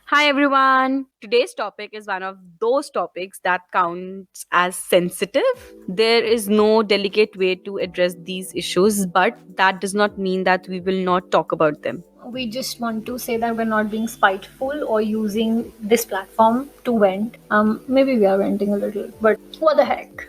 Hi everyone. Today's topic is one of those topics that counts as sensitive. There is no delicate way to address these issues, but that does not mean that we will not talk about them. We just want to say that we're not being spiteful or using this platform to vent. Maybe we are venting a little, but what the heck?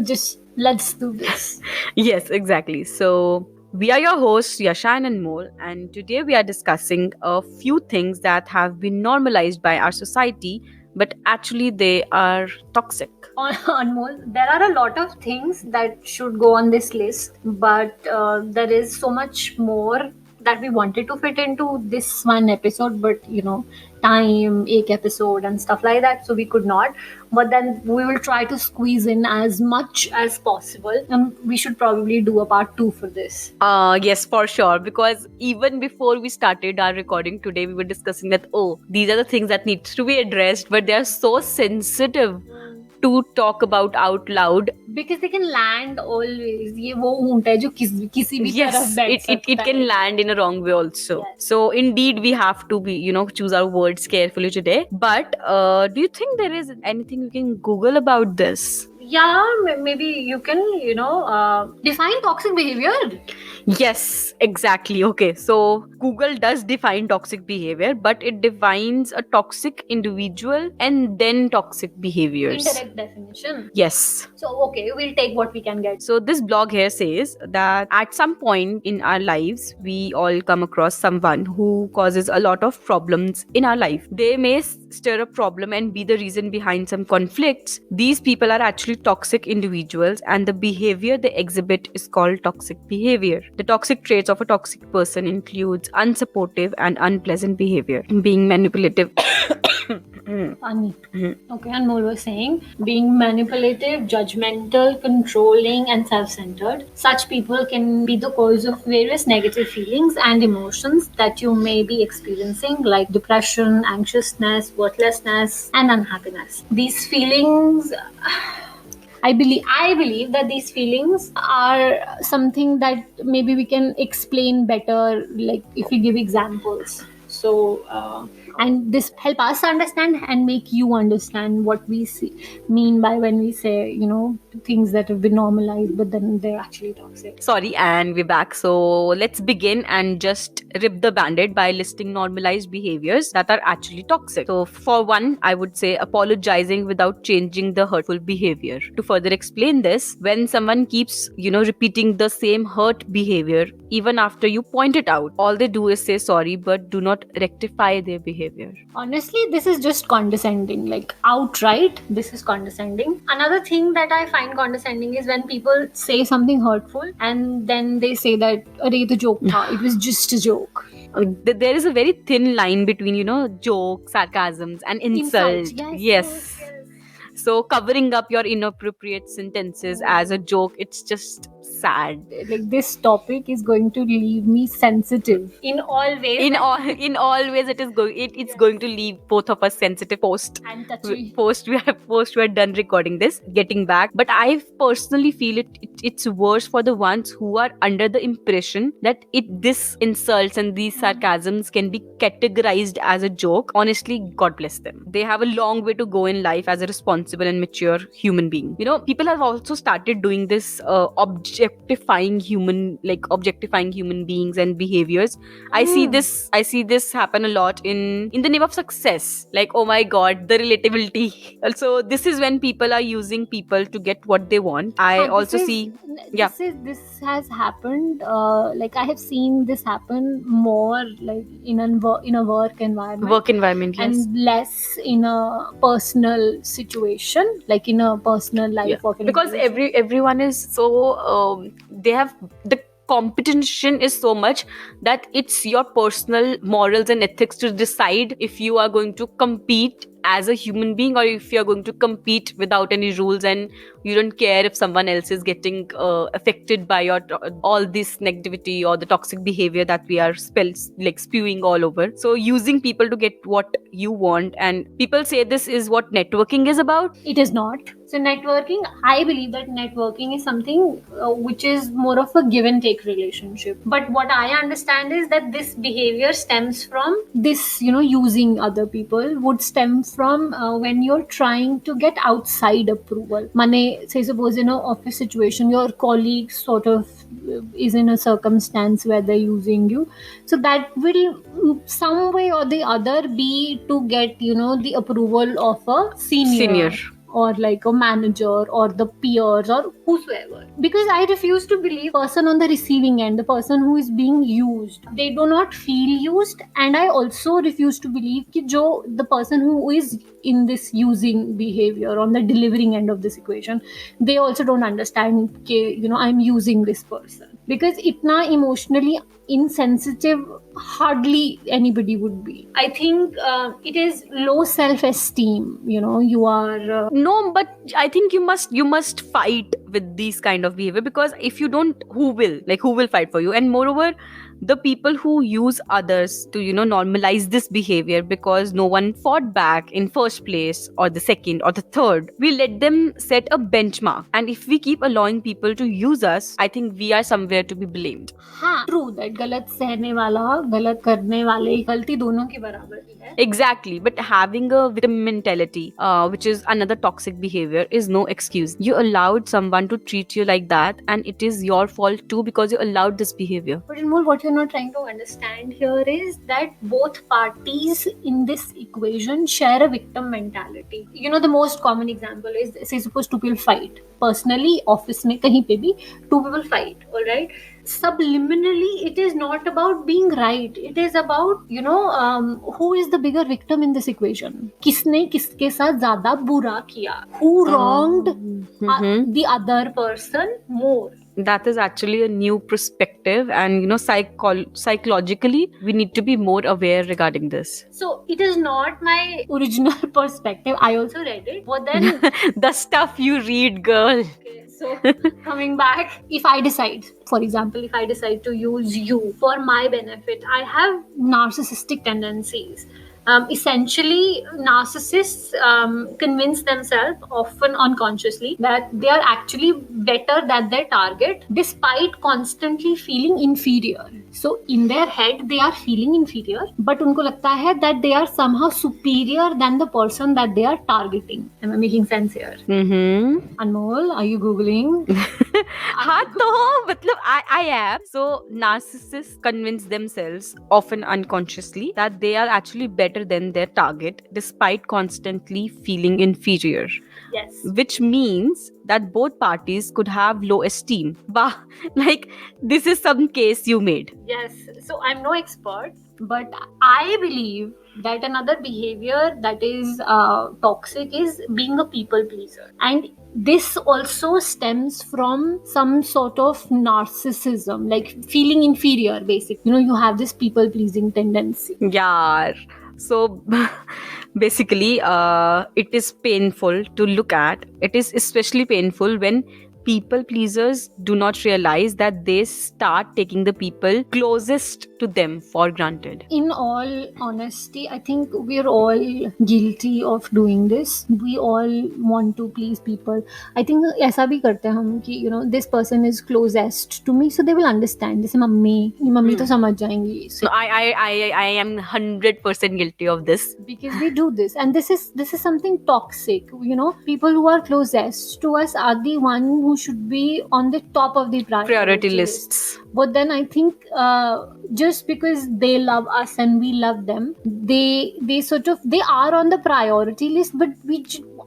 Just let's do this. Yes, exactly. So, we are your hosts, Yashan and Mol, and today we are discussing a few things that have been normalized by our society, but actually they are toxic. Anmol, there are a lot of things that should go on this list, but there is so much more that we wanted to fit into this one episode, but time, एक episode, and stuff like that, so we could not. But then we will try to squeeze in as much as possible, and we should probably do a part two for this. Yes, for sure. Because even before we started our recording today, we were discussing that, oh, these are the things that need to be addressed, but they are so sensitive to talk about out loud. Because they can land always. ये वो ऊंट है जो किसी भी तरफ Yes, बैठ it सकता can है. land in a wrong way also. Yes. So indeed, we have to be, choose our words carefully today. But do you think there is anything you can Google about this? Yeah, maybe you can, define toxic behavior. Yes, exactly. Okay, so Google does define toxic behavior, but it defines a toxic individual and then toxic behaviors. Indirect definition. Yes. So, okay, we'll take what we can get. So this blog here says that at some point in our lives, we all come across someone who causes a lot of problems in our life. They may stir a problem and be the reason behind some conflicts. These people are actually toxic individuals, and the behavior they exhibit is called toxic behavior. The toxic traits of a toxic person includes unsupportive and unpleasant behavior, being manipulative. Funny. Okay, and more was saying being manipulative, judgmental, controlling, and self centered. Such people can be the cause of various negative feelings and emotions that you may be experiencing, like depression, anxiousness, worthlessness, and unhappiness. These feelings. I believe that these feelings are something that maybe we can explain better, like if we give examples. So, and this help us understand and make you understand what we mean by when we say, things that have been normalized, but then they're actually toxic. Sorry, and we're back. So let's begin and just rip the band-aid by listing normalized behaviors that are actually toxic. So for one, I would say apologizing without changing the hurtful behavior. To further explain this, when someone keeps, repeating the same hurt behavior, even after you point it out, all they do is say sorry, but do not rectify their behavior. Honestly, this is just condescending. Like outright, this is condescending. Another thing that I find condescending is when people say something hurtful and then they say that "Arey, ye to joke tha. It was just a joke." There is a very thin line between, jokes, sarcasms, and insult. Yes. So covering up your inappropriate sentences as a joke, it's just sad. Like this topic is going to leave me sensitive in all ways. In all ways, it's going to leave both of us sensitive And touchy. Post we are done recording this, getting back. But I personally feel it's worse for the ones who are under the impression that this insults and these sarcasms can be categorized as a joke. Honestly, God bless them. They have a long way to go in life as a responsible and mature human being. People have also started doing this objectifying human beings and behaviors. I see this happen a lot in the name of success. Like, oh my god, the relatability. Also, this is when people are using people to get what they want. This has happened. Like I have seen this happen more like in a work environment, Yes. and less in a personal situation, like in a personal life. Yeah. Because everyone is so they have the competition is so much that it's your personal morals and ethics to decide if you are going to compete as a human being or if you're going to compete without any rules, and you don't care if someone else is getting affected by your all this negativity or the toxic behavior that we are spewing all over. So using people to get what you want, and people say this is what networking is about. It is not. So networking, I believe that networking is something which is more of a give and take relationship. But what I understand is that this behavior stems from this, using other people would stem from when you're trying to get outside approval. Mane, say suppose in an office situation, your colleague sort of is in a circumstance where they're using you. So that will some way or the other be to get, the approval of a Senior. senior or like a manager or the peers or whosoever, because I refuse to believe person on the receiving end, the person who is being used, they do not feel used. And I also refuse to believe ki the person who is in this using behavior on the delivering end of this equation, they also don't understand ki, I'm using this person, because itna emotionally insensitive hardly anybody would be. I think it is low self-esteem. You are No, but I think you must fight with these kind of behavior, because if you don't, who will fight for you? And moreover, the people who use others to normalize this behavior because no one fought back in first place or the second or the third, we let them set a benchmark. And if we keep allowing people to use us, I think we are somewhere to be blamed. हाँ true that गलत सहने वाला गलत करने वाले गलती दोनों की बराबर ही है. Exactly, but having a victim mentality, which is another toxic behavior, is no excuse. You allowed someone to treat you like that, and it is your fault too because you allowed this behavior. But Anmol, what you're not trying to understand here is that both parties in this equation share a victim mentality. The most common example is, say, suppose two people fight. Personally, office में कहीं पे भी two people fight, all right? Subliminally, it is not about being right. It is about, who is the bigger victim in this equation? किसने किसके साथ ज़्यादा बुरा किया? Who wronged the other person more? That is actually a new perspective, and psychologically we need to be more aware regarding this. So it is not my original perspective. I also read it, but then The stuff you read, girl. okay, so coming back, if I decide, for example, if I decide to use you for my benefit, I have narcissistic tendencies. Essentially, narcissists convince themselves, often unconsciously, that they are actually better than their target despite constantly feeling inferior. So, in their head, they are feeling inferior, but उनको लगता है that they are somehow superior than the person that they are targeting. Am I making sense here? Anmol, are you Googling? हाँ तो मतलब I am. So narcissists convince themselves, often unconsciously, that they are actually better than their target despite constantly feeling inferior. Yes. Which means that both parties could have low esteem. Bah, like this is some case you made. Yes. So I'm no expert, but I believe that another behavior that is toxic is being a people pleaser. And this also stems from some sort of narcissism, like feeling inferior, basically. You have this people pleasing tendency. Yeah. So basically, it is painful to look at. It is especially painful when people pleasers do not realize that they start taking the people closest to them for granted. In all honesty, I think we're all guilty of doing this. We all want to please people. I think ऐसा भी करते हैं हम कि this person is closest to me, so they will understand. जैसे mummy तो समझ जाएंगी. So I am 100% guilty of this. Because we do this, and this is something toxic. People who are closest to us are the one who should be on the top of the Priority lists. But then I think just because they love us and we love them, they are on the priority list, but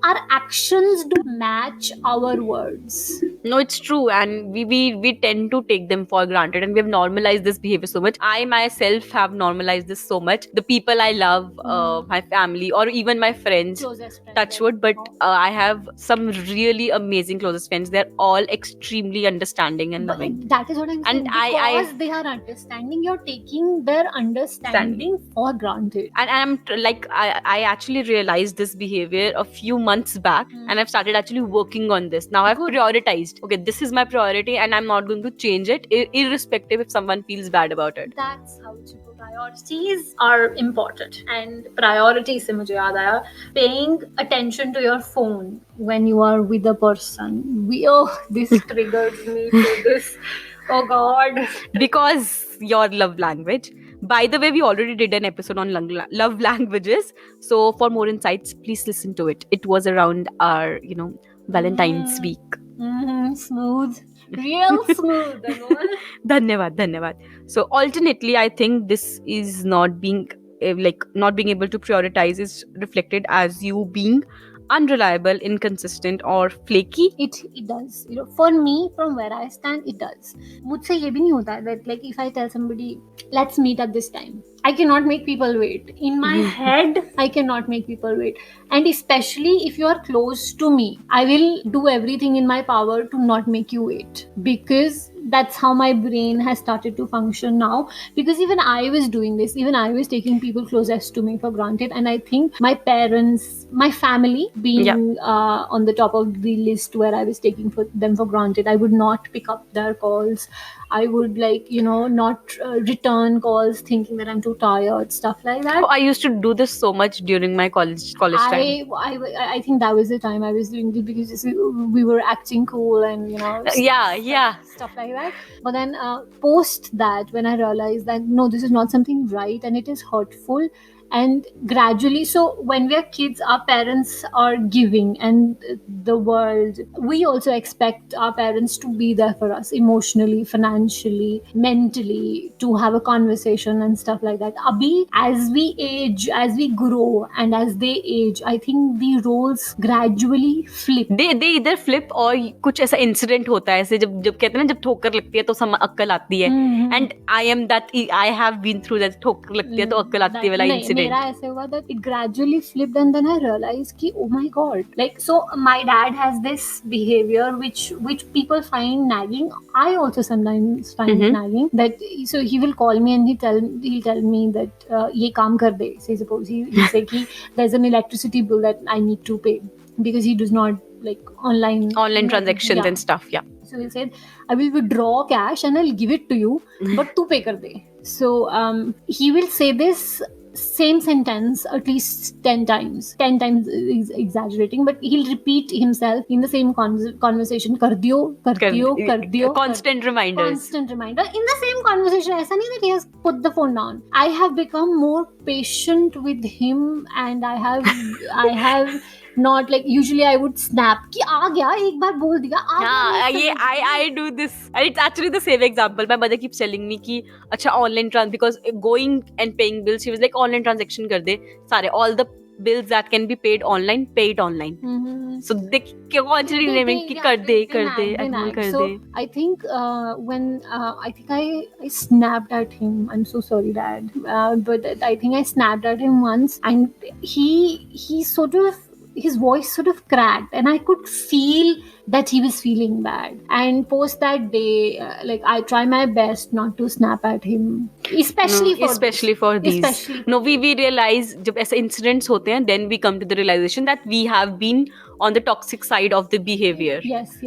our actions do match our words. No, it's true, and we tend to take them for granted, and we have normalized this behavior so much. I myself have normalized this so much. The people I love, my family, or even my friends, Closest friends, touch wood, but I have some really amazing closest friends. They're all extremely understanding and loving. That is what I'm saying. And because they are understanding, you're taking their understanding for granted. And I'm I actually realized this behavior a few months back, and I've started actually working on this. Now I've prioritized. realized, okay, this is my priority and I'm not going to change it, irrespective if someone feels bad about it. That's how it should go. Priorities are important, and priorities se mujhe yaad aaya, paying attention to your phone when you are with a person. This triggers me to this. Oh God. Because your love language. By the way, we already did an episode on love languages. So for more insights, please listen to it. It was around our, Valentine's week. Smooth. Real smooth. Dhanyavad. So alternately, I think this is not being not being able to prioritize is reflected as you being unreliable, inconsistent, or flaky. It does. For me, from where I stand, it does. मुझसे ये भी नहीं होता that like if I tell somebody let's meet at this time, I cannot make people wait. In my head, I cannot make people wait. And especially if you are close to me, I will do everything in my power to not make you wait, because that's how my brain has started to function now. Because even I was doing this, even I was taking people closest to me for granted. And I think my parents, my family being on the top of the list where I was taking them for granted, I would not pick up their calls. I would not return calls thinking that I'm too tired, stuff like that. I used to do this so much during my college time. I think that was the time I was doing it because we were acting cool and stuff like that. But then post that, when I realized that no, this is not something right and it is hurtful. And gradually, so when we are kids, our parents are giving, and the world, we also expect our parents to be there for us emotionally, financially, mentally, to have a conversation and stuff like that. Abhi, as we age, as we grow, and as they age, I think the roles gradually flip. They either flip or कुछ ऐसा incident होता है, ऐसे जब कहते हैं ना, जब ठोकर लगती है तो अक्कल आती है. And I have been through that. ठोकर लगती है तो अक्कल आती है वाला इंसिडेंट. मेरा ऐसे हुआ that it gradually flipped, and then I realized कि oh my god, like, so my dad has this behavior which people find nagging. I also sometimes find it nagging. That so he will call me and he'll tell me that ये काम कर दे. Say suppose he say कि there's an electricity bill that I need to pay, because he does not like online transactions and stuff. Yeah. So he said, I will withdraw cash and I'll give it to you, but tu pay kar de. So he will say this same sentence at least 10 times. 10 times is exaggerating, but he'll repeat himself in the same conversation. Kar diyo. Constant reminders. In the same conversation. Aisa nahi that he has put the phone down. I have become more patient with him, and I have not like, usually I would snap कि आ गया, एक बार बोल दिया, I do this, and it's actually the same example. My mother keeps telling me कि अच्छा online because going and paying bills, she was like online transaction कर दे सारे, all the bills that can be paid online, pay it online. So they constantly naming कि कर दे. So I think when I think I snapped at him. I'm so sorry, Dad, but I think I snapped at him once, and he sort of, his voice sort of cracked, and I could feel that he was feeling bad. And post that day, like, I try my best not to snap at him, especially for these. No, we realize जब ऐसे incidents होते हैं, then we come to the realization that we have been on the toxic side of the behavior. Yes.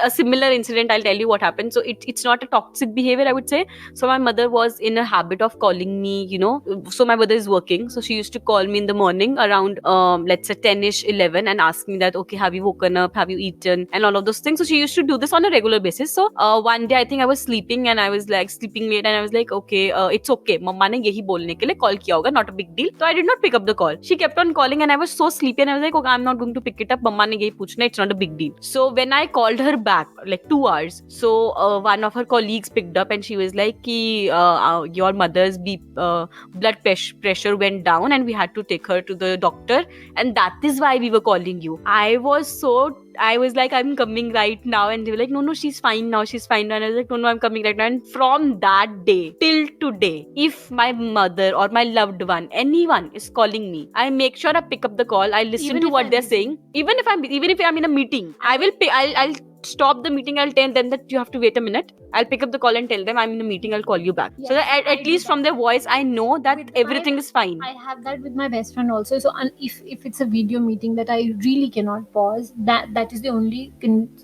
A similar incident, I'll tell you what happened. So it's not a toxic behavior, I would say. So my mother was in a habit of calling me, so my mother is working, so she used to call me in the morning around let's say 10ish 11 and ask me that, okay, have you woken up, have you eaten, and all of those things. So she used to do this on a regular basis. So one day I think I was sleeping, and I was like sleeping late, and I was like, okay, it's okay, mama ने यही बोलने के लिए call किया होगा, not a big deal. So I did not pick up the call. She kept on calling, and I was so sleepy, and I was like, okay, I'm not going to pick it up, mama ने यही पूछना, it's not a big deal. So when I called her back like 2 hours, so one of her colleagues picked up, and she was like कि your mother's blood pressure went down and we had to take her to the doctor, and that is why we were calling you. I was like, I'm coming right now, and they were like, no, she's fine now, and I was like, no, I'm coming right now. And from that day till today, if my mother or my loved one, anyone is calling me, I make sure I pick up the call, I listen to what they're saying, even if I'm in a meeting, I'll stop the meeting, I'll tell them that you have to wait a minute. I'll pick up the call and tell them I'm in a meeting, I'll call you back. Yes, so that I at do least that. from their voice, I know that With everything my- is fine. I have that with my best friend also. So if it's a video meeting that I really cannot pause, that is the only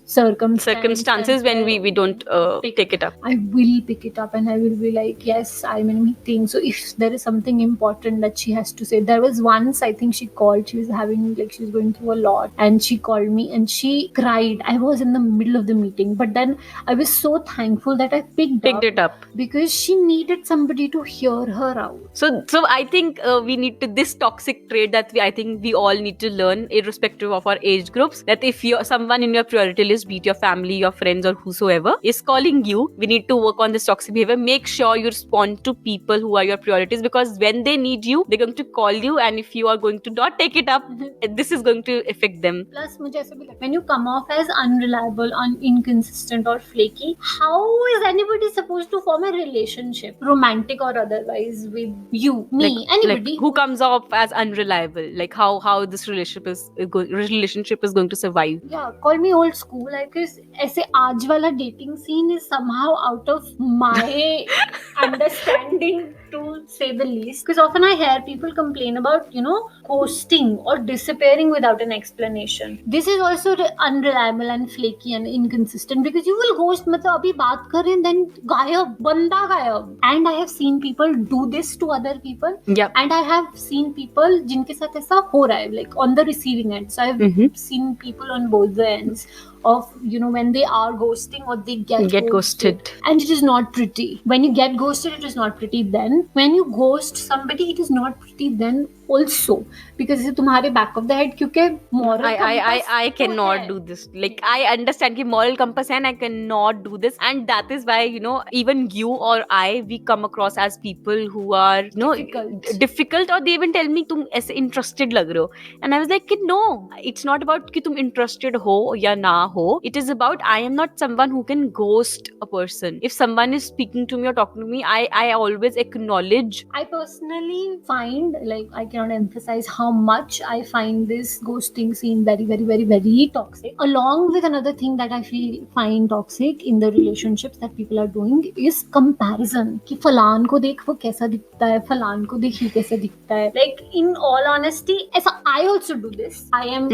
Circumstances when where we don't take it up. I will pick it up and I will be like, yes, I'm in a meeting. So if there is something important that she has to say, there was once I think she called, she was having like she was going through a lot, and she called me and she cried. I was in the middle of the meeting, but then I was so thankful that I picked it up. because she needed somebody to hear her out. So I think we need to this toxic trait that I think we all need to learn, irrespective of our age groups. That if you're someone in your priority list, be it your family, your friends, or whosoever is calling you, we need to work on this toxic behavior. Make sure you respond to people who are your priorities, because when they need you, they're going to call you, and if you are going to not take it up, this is going to affect them. Plus, मुझे ऐसा भी लगता है, when you come off as unreliable, inconsistent or flaky, how is anybody supposed to form a relationship, romantic or otherwise, with you, me, anybody? Who comes off as unreliable? Like how this relationship is going to survive? Yeah, call me old school. I guess ऐसे आज वाला dating scene is somehow out of my understanding, to say the least. Because often I hear people complain about, ghosting or disappearing without an explanation. This is also unreliable and flaky and inconsistent, because you will ghost, मतलब अभी बात कर रहे हैं, then गायब, बंदा गायब. And I have seen people do this to other people. Yeah. And I have seen people जिनके साथ ऐसा हो रहा है, like on the receiving end. So I've seen people on both the ends of, when they are ghosting or they get ghosted. And it is not pretty. When you get ghosted, it is not pretty then. When you ghost somebody, it is not pretty then also. Because it's तुम्हारे back of the head, क्योंकि moral compass I तो cannot है. do this. Like, I understand कि moral compass है and I cannot do this, and that is why, even you or I, we come across as people who are, difficult, or they even tell me तुम ऐसे interested लग रहे हो, and I was like, no, it's not about कि तुम interested हो या ना हो. It is about I am not someone who can ghost a person. If someone is speaking to me or talking to me, I always acknowledge. I personally find, like, I cannot emphasize how much I find this ghosting scene very, very, very, very toxic. Along with another thing that I find toxic in the relationships that people are doing is comparison. कि फलान को देख वो कैसा दिखता है, फलान को देख ये कैसा दिखता है. Like, in all honesty, ऐसा I also do this. I am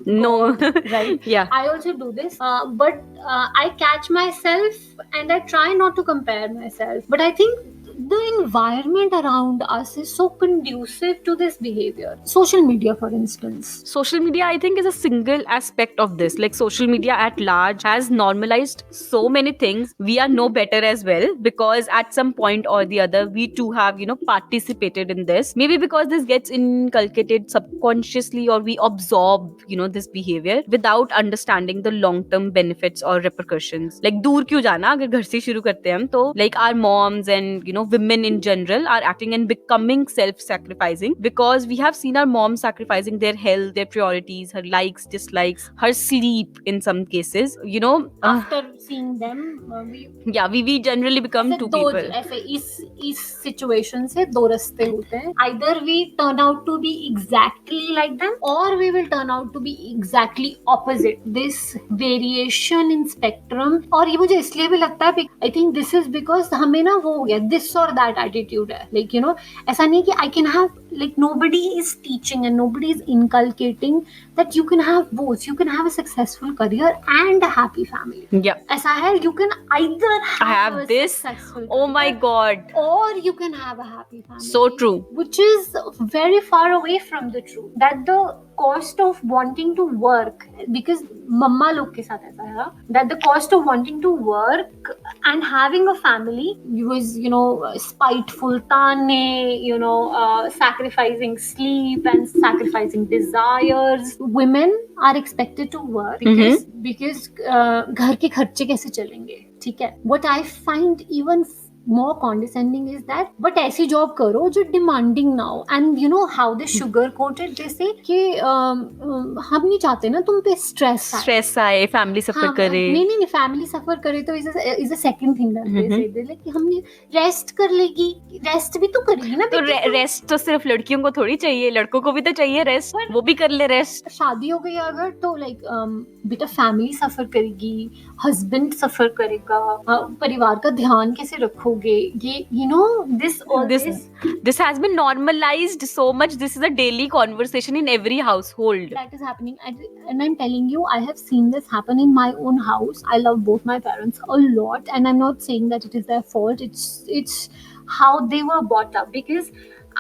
no, right? Yeah. I also do this, but I catch myself and I try not to compare myself. But I think the environment around us is so conducive to this behavior. Social media, for instance. Social media, I think, is a single aspect of this. Like, social media at large has normalized so many things. We are no better as well, because at some point or the other, we too have, participated in this. Maybe because this gets inculcated subconsciously, or we absorb, this behavior without understanding the long-term benefits or repercussions. Like, दूर क्यों जाना, अगर घर से शुरू करते हैं हम तो, like, our moms and, women in general are acting and becoming self-sacrificing, because we have seen our moms sacrificing their health, their priorities, her likes, dislikes, her sleep in some cases, After seeing them, we generally become two people. ऐसे इस situation से दो रास्ते होते हैं. Either we turn out to be exactly like them, or we will turn out to be exactly opposite. This variation in spectrum, और ये मुझे इसलिए भी लगता है, I think this is because हमें ना वो हो गया this or that attitude है. Like, ऐसा नहीं कि I can have, like, nobody is teaching and nobody is inculcating that you can have both. You can have a successful career and a happy family. Yeah. ऐसा है, you can either have a this. successful Oh my career, God. or you can have a happy family. So true. Which is very far away from the truth. That the cost of wanting to work, because mama log ke sath aisa hai, that the cost of wanting to work and having a family was, spiteful tane, sacrificing sleep and sacrificing desires. Women are expected to work because घर के खर्चे कैसे चलेंगे, ठीक है. What I find even more condescending is that, but ऐसी job करो जो demanding ना हो. And you know how they sugar coated, they say कि हम नहीं चाहते ना तुम पे stress आए. स्ट्रेस आए, फैमिली हाँ, सफर करे. नहीं फैमिली सफर करे तो is a second thing that they से, दे लाइक कि हमने रेस्ट कर लेगी, रेस्ट भी तो करेगी ना तो बेटी. रेस्ट तो सिर्फ लड़कियों को थोड़ी चाहिए, लड़कों को भी तो चाहिए रेस्ट, वो भी कर ले रेस्ट. शादी हो गई अगर तो लाइक बेटा फैमिली सफर करेगी, हस्बैंड सफर करेगा, परिवार का ध्यान कैसे रखोगे, ये you know this all this has been normalized so much. This is a daily conversation in every household. that is happening. And I'm telling you, I have seen this happen in my own house. I love both my parents a lot, and I'm not saying that it is their fault. It's how they were brought up. Because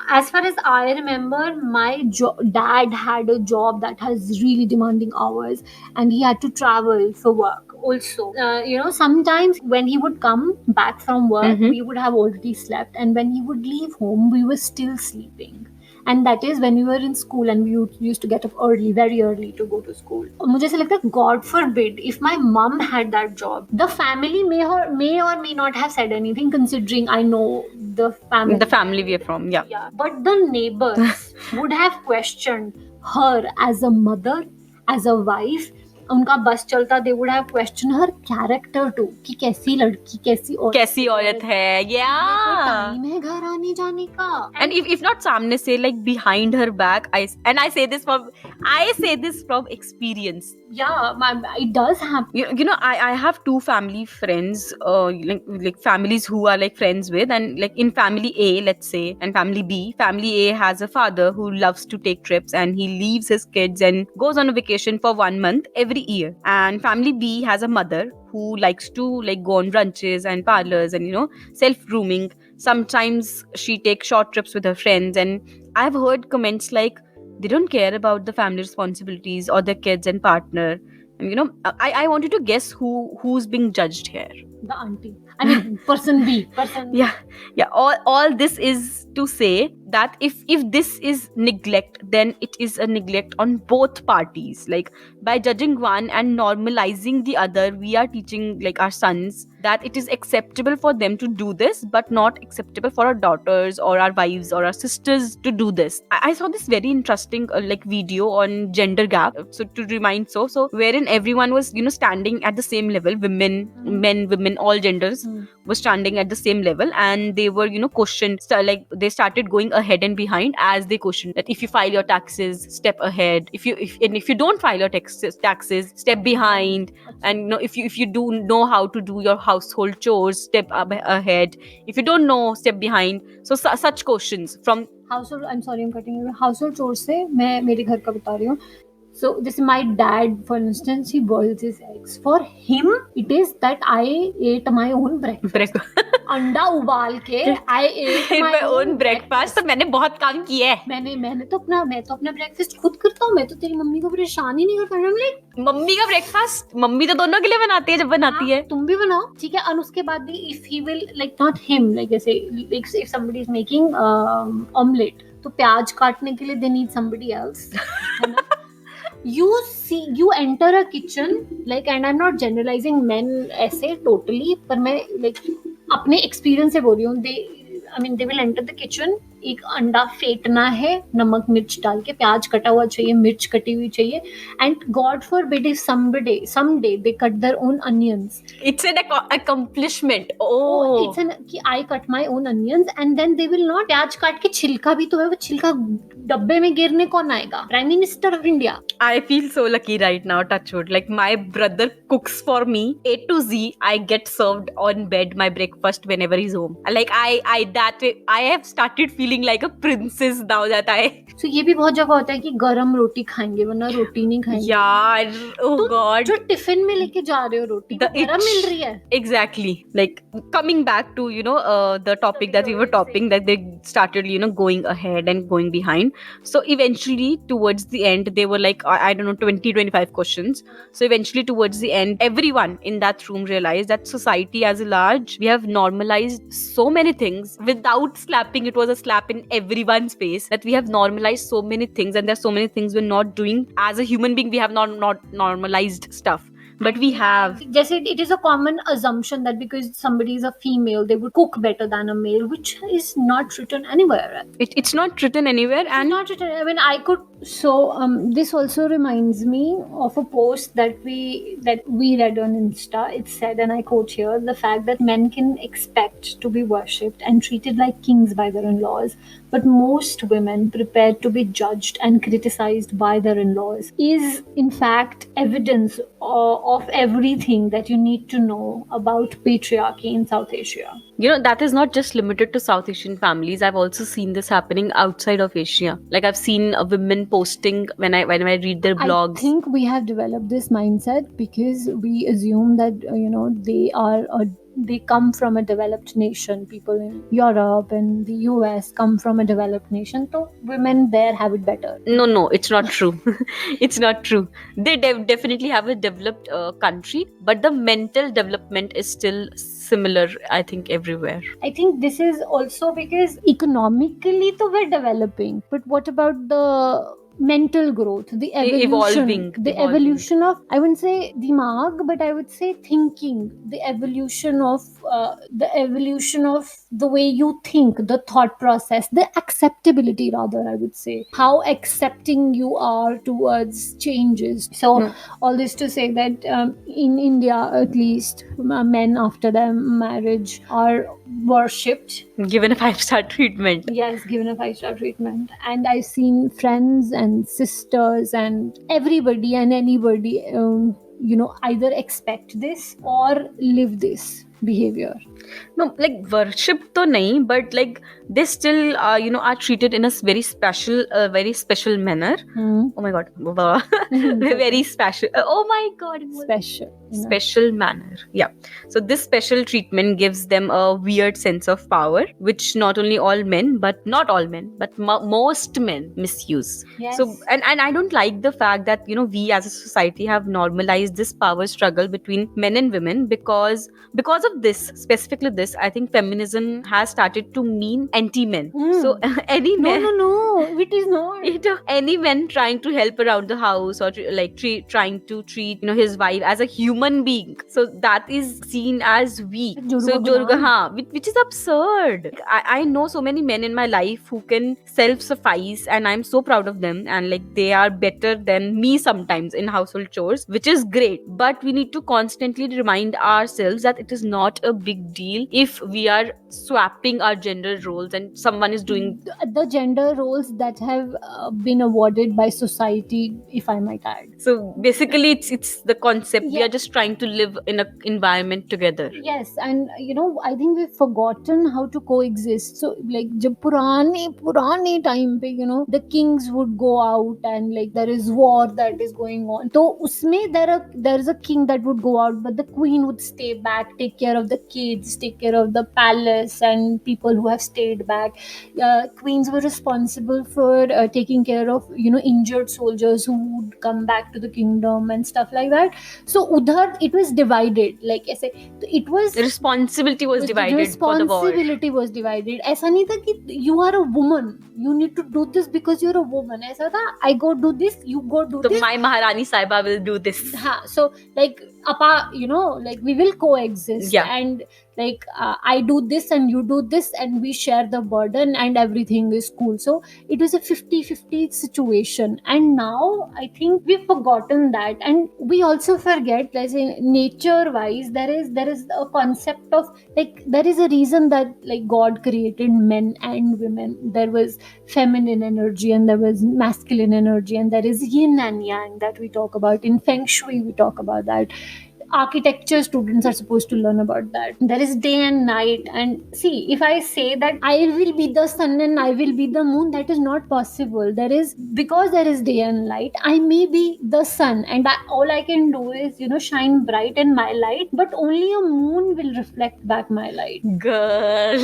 as far as I remember, my dad had a job that has really demanding hours, and he had to travel for work also. You know, sometimes when he would come back from work, we would have already slept, and when he would leave home, we were still sleeping. And that is when we were in school, and we used to get up early, very early, to go to school. मुझे ऐसा लगता है, God forbid, if my mom had that job, the family may or may not have said anything, considering I know the family we are from. Yeah. But the neighbors would have questioned her as a mother, as a wife. उनका बस चलता, they would have questioned her character too, कि कैसी लड़की, कैसी औरत है. Yeah. Time है घर आने जाने का. And if not सामने से, like behind her back, I say this from experience. Yeah, it does happen. You know, I have two family friends, like families who are like friends with, and like in family A, let's say, and family B. Family A has a father who loves to take trips, and he leaves his kids and goes on a vacation for 1 month every year. And family B has a mother who likes to like go on brunches and parlors and, you know, self-grooming. Sometimes she takes short trips with her friends, and I've heard comments like, they don't care about the family responsibilities or their kids and partner. And you know, I wanted to guess who's being judged here. The auntie. I mean, person B. Yeah. All this is to say that if this is neglect, then it is a neglect on both parties. Like, by judging one and normalizing the other, we are teaching like our sons that it is acceptable for them to do this, but not acceptable for our daughters or our wives or our sisters to do this. I saw this very interesting like video on gender gap. So to remind, so wherein everyone was, you know, standing at the same level, women, men, women, all genders were standing at the same level, and they were, you know, questioned. Like, they started going ahead and behind as they questioned that if you file your taxes, step ahead. If you don't file your taxes, step behind. And you know, if you do know how to do your household chores, step ahead. If you don't know, step behind. So such questions from household. I'm sorry, I'm cutting you. Household chores से मैं मेरे घर का बता रही हूँ. So this is my dad, for instance, he boils his eggs. For him, it is that I ate my own breakfast. अंडा उबाल के I ate my own breakfast. तो मैंने बहुत काम किया है. मैं तो अपना ब्रेकफास्ट खुद करता हूँ. मैं तो तेरी मम्मी को परेशान ही नहीं करता. मम्मी का ब्रेकफास्ट मम्मी तो दोनों के लिए बनाती है जब बनाती है. तुम भी बनाओ, ठीक है. और उसके बाद भी if he will, like not him, like जैसे like if somebody is making omelette, तो प्याज काटने के लिए they need somebody else. है ना? You enter a kitchen, like, and I'm not generalizing men ऐसे totally, पर मैं like अपने experience से बोल रही हूँ. They will enter the kitchen. एक अंडा फेंटना है, नमक मिर्च डाल के, प्याज कटा हुआ चाहिए, मिर्च कटी हुई चाहिए. And God forbid if someday they cut their own onions. It's an accomplishment. Oh, it's कि I cut my own onions, and then they will not. प्याज काट के छिलका भी तो है, वो छिलका डब्बे में गिरने कौन आएगा? Prime Minister of India. I feel so lucky right now, touch wood. Like, my brother cooks for me A to Z. I get served on bed my breakfast whenever he's home. Like, I have started feeling like a princess now that So ये भी बहुत जगह होता है कि गरम रोटी खाएंगे, वरना रोटी नहीं खाएंगे. यार, oh God. जो टिफिन में लेके जा रहे हो रोटी, गरम मिल रही है. Exactly. Like, coming back to, you know, the topic that we were talking, that they started, you know, going ahead and going behind. So eventually, towards the end, they were like, I don't know, 20-25 questions. So eventually, towards the end, everyone in that room realized that society as a large, we have normalized so many things without slapping. It was a slap in everyone's face that we have normalized so many things, and there's so many things we're not doing as a human being. We have not normalized stuff. But we have. Just it is a common assumption that because somebody is a female, they would cook better than a male, which is not written anywhere. It's not written anywhere, It's and not written. I mean, I could. So this also reminds me of a post that we read on Insta. It said, and I quote here: the fact that men can expect to be worshipped and treated like kings by their in-laws, but most women prepared to be judged and criticized by their in-laws, is in fact evidence of everything that you need to know about patriarchy in South Asia. that is not just limited to South Asian families. I've also seen this happening outside of Asia. Like I've seen women posting when I read their blogs. I think we have developed this mindset because we assume that they come from a developed nation. People in Europe and the US come from a developed nation, so women there have it better. No, it's not true. It's not true. They definitely have a developed country, but the mental development is still similar, I think, everywhere. I think this is also because economically though we're developing, but what about the mental growth, the evolution, evolution of, I wouldn't say dimag, but I would say thinking, the evolution of the way you think, the thought process, the acceptability, rather, I would say, how accepting you are towards changes. So all this to say that in India, at least, men after their marriage are worshipped, given a 5-star treatment. Yes, given a 5-star treatment. And I've seen friends and sisters and everybody and anybody, either expect this or live this behavior. No, like worship to nahi, but like they still are treated in a very special manner. Oh my god. Very special. Oh my god. Special manner. Yeah. So this special treatment gives them a weird sense of power, which not only all men, but not all men, but most men misuse. Yes. So and I don't like the fact that we as a society have normalized this power struggle between men and women because of this, specifically this, I think feminism has started to mean anti-men. So any man, no, it is not. Any man trying to help around the house or trying to treat his wife as a human being, so that is seen as weak. So which is absurd. I know so many men in my life who can self-suffice, and I'm so proud of them, and like they are better than me sometimes in household chores, which is great. But we need to constantly remind ourselves that it is not a big deal if we are swapping our gender roles and someone is doing the gender roles that have been awarded by society, if I might add. So basically it's the concept. We are just trying to live in an environment together. Yes, and I think we've forgotten how to coexist. So like jab purane time pe, the kings would go out and like there is war that is going on, so usme there is a king that would go out, but the queen would stay back, take care of the kids, take care of the palace and people who have stayed back. Queens were responsible for taking care of injured soldiers who would come back to the kingdom and stuff like that. So udhar it was divided, like I say, it was responsibility was divided. Responsibility was divided. ऐसा नहीं था कि you are a woman, you need to do this because you're a woman. ऐसा था I go do this, you go do this. So my Maharani Saiba will do this. So like like we will coexist. And like I do this and you do this and we share the burden and everything is cool. So it was a 50-50 situation, and now I think we've forgotten that. And we also forget, let's say, nature wise, there is a concept of like there is a reason that like God created men and women. There was feminine energy and there was masculine energy, and there is yin and yang that we talk about. In feng shui we talk about that. Architecture students are supposed to learn about that. There is day and night. And see, if I say that I will be the sun and I will be the moon, that is not possible. Because there is day and light, I may be the sun, and all I can do is shine bright in my light, but only a moon will reflect back my light. Girl,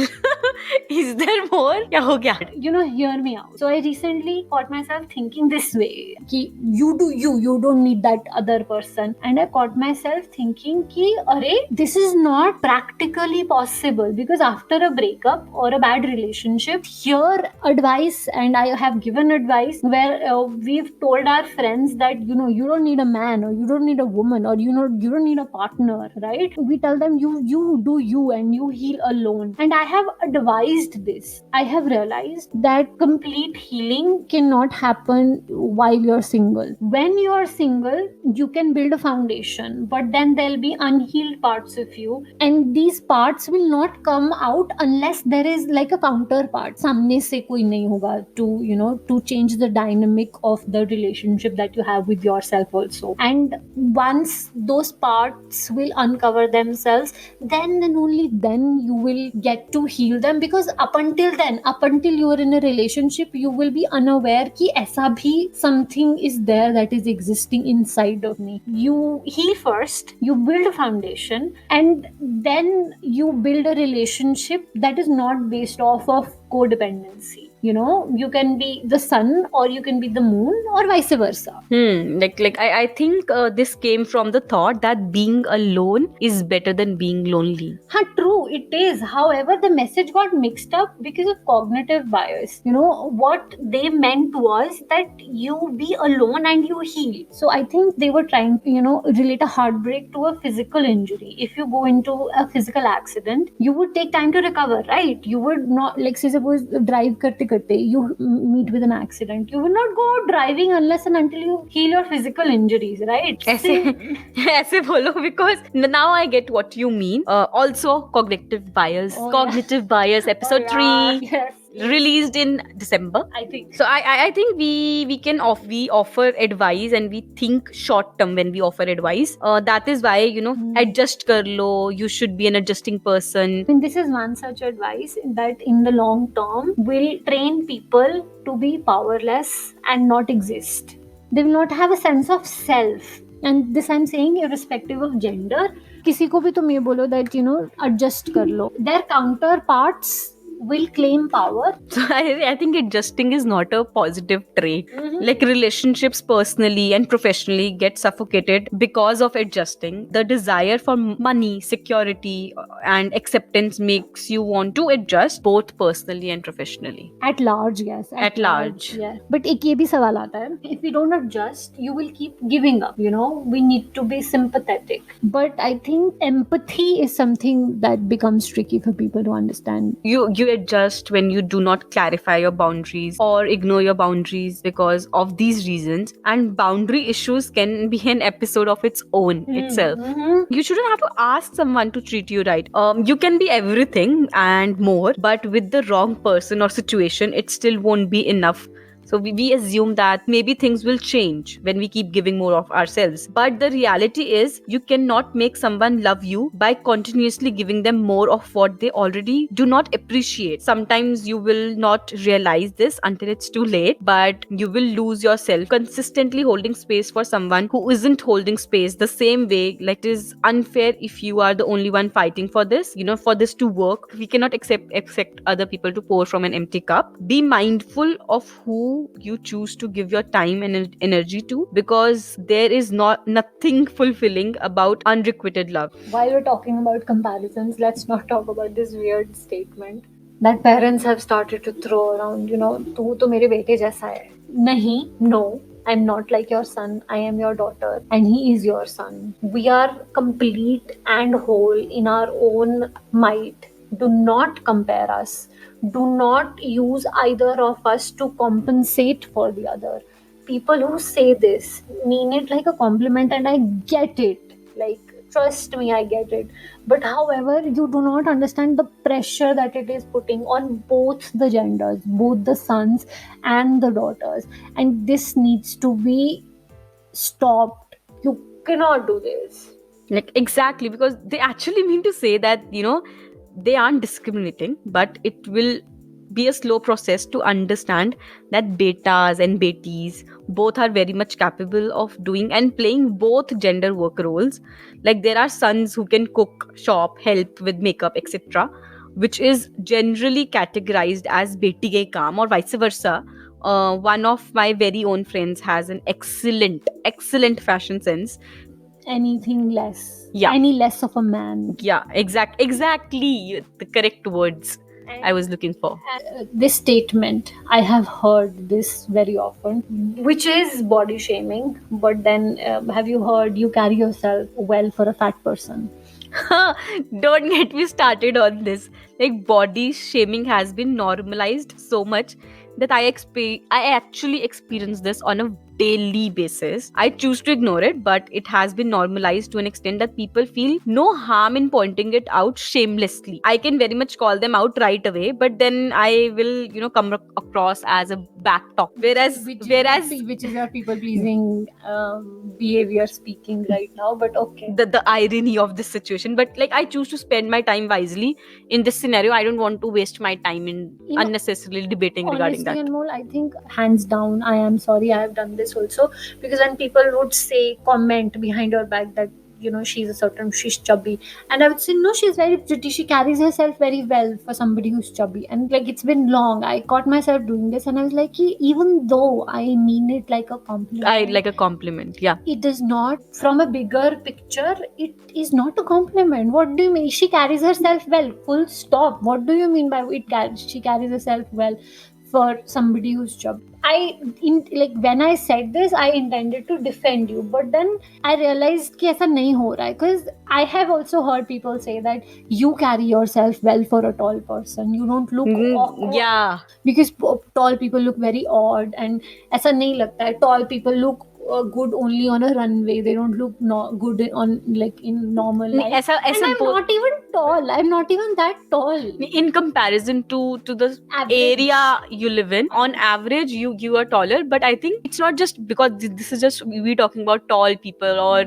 is there more? Kya ho gaya? Hear me out. So I recently caught myself thinking this way, ki you do you don't need that other person. And I caught myself thinking ki arey, this is not practically possible, because after a breakup or a bad relationship, here advice, and I have given advice where we've told our friends that you don't need a man, or you don't need a woman, or you don't need a partner, right? We tell them you do you, and you heal alone. And I have advised this. I have realized that complete healing cannot happen while you're single. When you're single, you can build a foundation, but then there'll be unhealed parts of you, and these parts will not come out unless there is like a counterpart. Samne se koi nahi hoga to change the dynamic of the relationship that you have with yourself also. And once those parts will uncover themselves, then and only then you will get to heal them. Because up until you are in a relationship, you will be unaware ki aisa bhi something is there that is existing inside of me. You heal first, you build a foundation, and then you build a relationship that is not based off of codependency. You can be the sun, or you can be the moon, or vice versa. I think this came from the thought that being alone is better than being lonely. True, it is. However, the message got mixed up because of cognitive bias. What they meant was that you be alone and you heal. So I think they were trying to, relate a heartbreak to a physical injury. If you go into a physical accident, you would take time to recover, right? You would not, like, say, suppose drive karte karte, you meet with an accident. You will not go driving unless and until you heal your physical injuries, right? ऐसे बोलो, because now I get what you mean. Also, cognitive bias. Cognitive bias, episode 3. Yes. Released in December, I think. So I think we offer advice, and we think short term when we offer advice. That is why adjust kar lo. You should be an adjusting person. And this is one such advice that in the long term will train people to be powerless and not exist. They will not have a sense of self. And this I'm saying irrespective of gender. किसी को भी तुम ये बोलो that adjust कर लो. Their counterparts will claim power. So I think adjusting is not a positive trait. Like, relationships personally and professionally get suffocated because of adjusting. The desire for money, security, and acceptance makes you want to adjust both personally and professionally. At large, yes. At large. Yeah. But एक ये भी सवाल आता है. If we don't adjust, you will keep giving up. We need to be sympathetic. But I think empathy is something that becomes tricky for people to understand. You adjust when you do not clarify your boundaries or ignore your boundaries because of these reasons. And boundary issues can be an episode of its own itself. You shouldn't have to ask someone to treat you right. You can be everything and more, but with the wrong person or situation, it still won't be enough. So we assume that maybe things will change when we keep giving more of ourselves. But the reality is, you cannot make someone love you by continuously giving them more of what they already do not appreciate. Sometimes you will not realize this until it's too late, but you will lose yourself consistently holding space for someone who isn't holding space the same way. Like, it is unfair if you are the only one fighting for this. For this to work, we cannot expect other people to pour from an empty cup. Be mindful of who you choose to give your time and energy to, because there is nothing fulfilling about unrequited love. While we're talking about comparisons, let's not talk about this weird statement that parents have started to throw around. तू तो मेरे बेटे जैसा है. नहीं, no. I'm not like your son. I am your daughter, and he is your son. We are complete and whole in our own might. Do not compare us. Do not use either of us to compensate for the other. People who say this mean it like a compliment, and I get it. Like, trust me, I get it. But however, you do not understand the pressure that it is putting on both the genders, both the sons and the daughters. And this needs to be stopped. You cannot do this. Like, exactly, because they actually mean to say that, they aren't discriminating, but it will be a slow process to understand that betas and betis both are very much capable of doing and playing both gender work roles. Like, there are sons who can cook, shop, help with makeup, etc., which is generally categorized as beti ke kaam, or vice versa. One of my very own friends has an excellent fashion sense. anything less, Yeah. any less of a man. Yeah, exactly the correct words I was looking for. This statement, I have heard this very often, which is body shaming. But then, have you heard you carry yourself well for a fat person? Don't get me started on this. Like, body shaming has been normalized so much that I actually experience this on a daily basis. I choose to ignore it, but it has been normalized to an extent that people feel no harm in pointing it out shamelessly. I can very much call them out right away, but then I will, come across as a back talk. Which is your people pleasing behavior speaking right now, but okay. The irony of this situation, but like, I choose to spend my time wisely in this scenario. I don't want to waste my time in unnecessarily debating regarding Honestly, that. Anmol, I think hands down, I am sorry I have done this also, because when people would say, comment behind your back that she's chubby, and I would say no, she's very pretty, she carries herself very well for somebody who's chubby, and like it's been long, I caught myself doing this, and I was like, even though I mean it like a compliment, I like a compliment. Yeah, it is not, from a bigger picture, it is not a compliment. What do you mean? She carries herself well, full stop. What do you mean by she carries herself well for somebody who's chubby? When I said this, I intended to defend you, but then I realized कि ऐसा नहीं हो रहा है, because I have also heard people say that you carry yourself well for a tall person, you don't look awkward. yeah. Because tall people look very odd, and ऐसा नहीं लगता है, tall people look good only on a runway, they don't look good on like in normal life. And I'm not even tall, I'm not even that tall in comparison to the Average. area you live in. On average, you are taller, but I think it's not just because this is just we talking about tall people or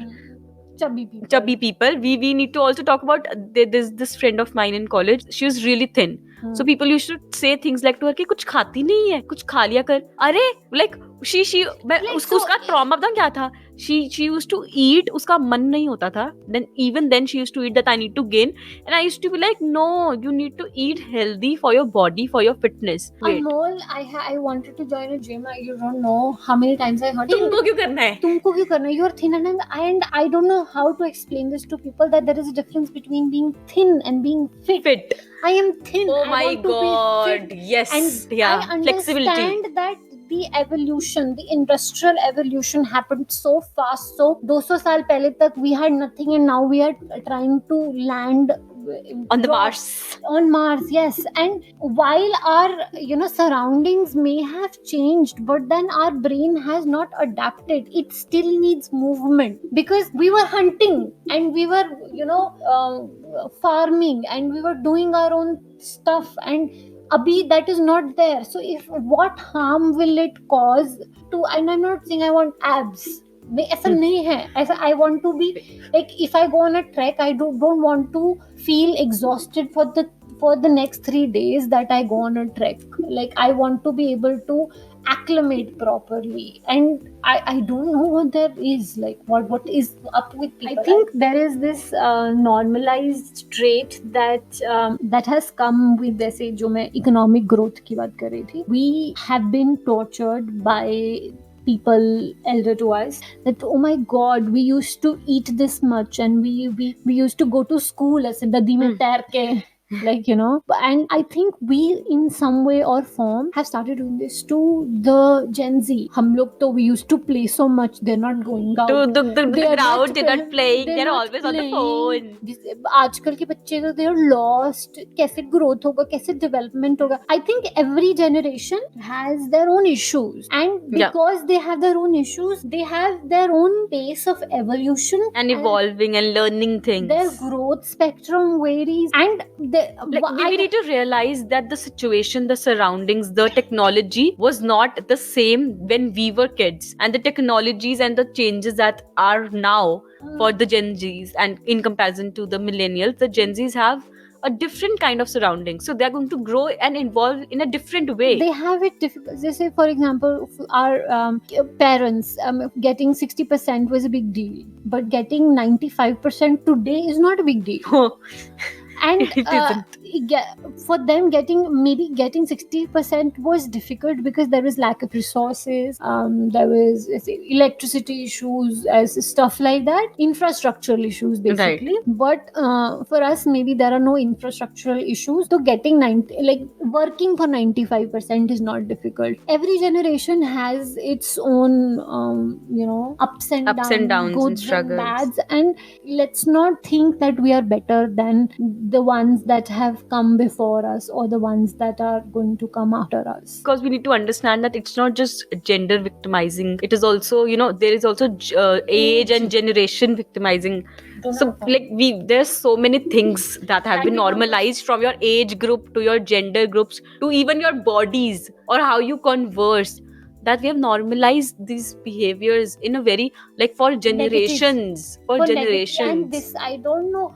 chubby people. We need to also talk about there's this friend of mine in college. She was really thin. So people used to say things like to her कि कुछ खाती नहीं है, कुछ खा लिया कर. अरे like उसका trauma पता क्या था? She used to eat, उसका मन नहीं होता था. Then she used to eat that I need to gain, and I used to be like, no, you need to eat healthy for your body, for your fitness. Anmol, I wanted to join a gym. You don't know how many times I heard. तुमको क्यों करना है? तुमको क्यों करना है? You are thin, and I don't know how to explain this to people, that there is a difference between being thin and being fit. I am thin. Oh my God! Yes, and yeah, I understand flexibility. that the evolution, the industrial evolution happened so fast. So 200 साल पहले तक we had nothing, and now we are trying to land on the Mars. On Mars, yes. And while our surroundings may have changed, but then our brain has not adapted. It still needs movement, because we were hunting and we were farming and we were doing our own stuff, and abhi that is not there. So if what harm will it cause to, and I'm not saying I want abs, ऐसा नहीं है, ऐसा I want to be like, if I go on a trek, I don't want to feel exhausted for the next 3 days that I go on a trek. Like, I want to be able to acclimate properly, and I don't know what there is, like what is up with people. I think there is this normalized trait that has come with, जैसे जो मैं economic growth की बात कर रही थी, we have been tortured by people elder to us, that oh my god, we used to eat this much, and we used to go to school as dadi mein tair ke, like and I think we in some way or form have started doing this to the Gen Z. हम लोग तो we used to play so much, they're not going out to the crowd, they're not playing, they're always on the phone. आजकल के बच्चे तो they are lost. कैसे growth होगा, कैसे development होगा? I think every generation has their own issues, and because they have their own issues, they have their own pace of evolution and evolving and learning things. Their growth spectrum varies, and we need to realize that the situation, the surroundings, the technology was not the same when we were kids, and the technologies and the changes that are now for the Gen Zs, and in comparison to the millennials, the Gen Zs have a different kind of surroundings, so they're going to grow and evolve in a different way. They have it difficult. They say, for example, our parents getting 60% was a big deal, but getting 95% today is not a big deal. And It isn't. for them, getting 60% was difficult because there was lack of resources, there was electricity issues, as stuff like that, infrastructural issues Right. basically. But for us, maybe there are no infrastructural issues, so getting 90, like working for 95% is not difficult. Every generation has its own ups and Ups and downs, downs and goods and struggles. bads, and let's not think that we are better than the ones that have come before us or the ones that are going to come after us. Because we need to understand that it's not just gender victimizing, it is also, there is also age and generation victimizing. So like there's so many things that have been normalized, from your age group to your gender groups to even your bodies or how you converse, that we have normalized these behaviors in a very, like, for generations, for For negative, and generations. this, I don't know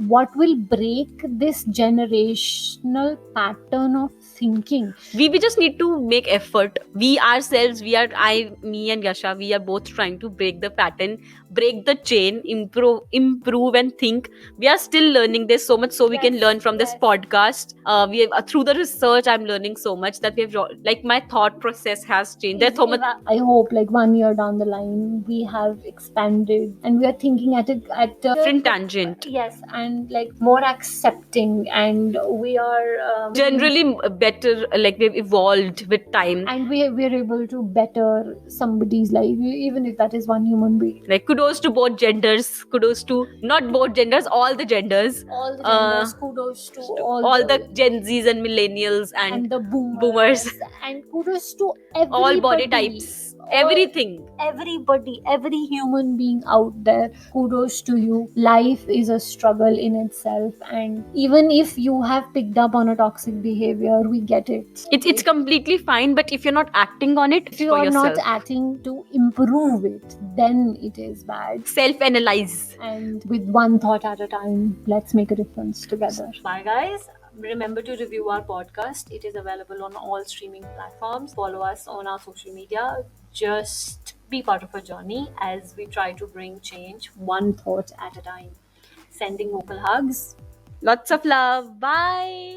what will break this generational pattern of thinking. We just need to make effort. We ourselves, me and Yasha, we are both trying to break the pattern, break the chain, improve and think. We are still learning. There's so much so we can Yes, learn from this yes. podcast. We have, through the research, I'm learning so much that we have, like, my thought process has changed. There's so much. I hope like 1 year down the line we have expanded and we are thinking at it at a Different tangent. Yes, and like more accepting, and we are Generally better, like we've evolved with time. and we're able to better somebody's life, even if that is one human being. Like, kudos to both genders, kudos to not both genders, all the genders, All the genders, kudos to all the Gen Zs and millennials and the boomers, and kudos to everybody, all body types, everything. everybody, every human being out there. Kudos to you. Life is a struggle in itself, and even if you have picked up on a toxic behavior, we get it. It's completely fine, but if you're not acting on it, If you are not acting to improve it, then it is bad. self-analyze. And with one thought at a time, let's make a difference together. Bye, guys. Remember to review our podcast. It is available on all streaming platforms. Follow us on our social media. Just be part of our journey as we try to bring change one thought at a time. Sending vocal hugs. Lots of love. Bye.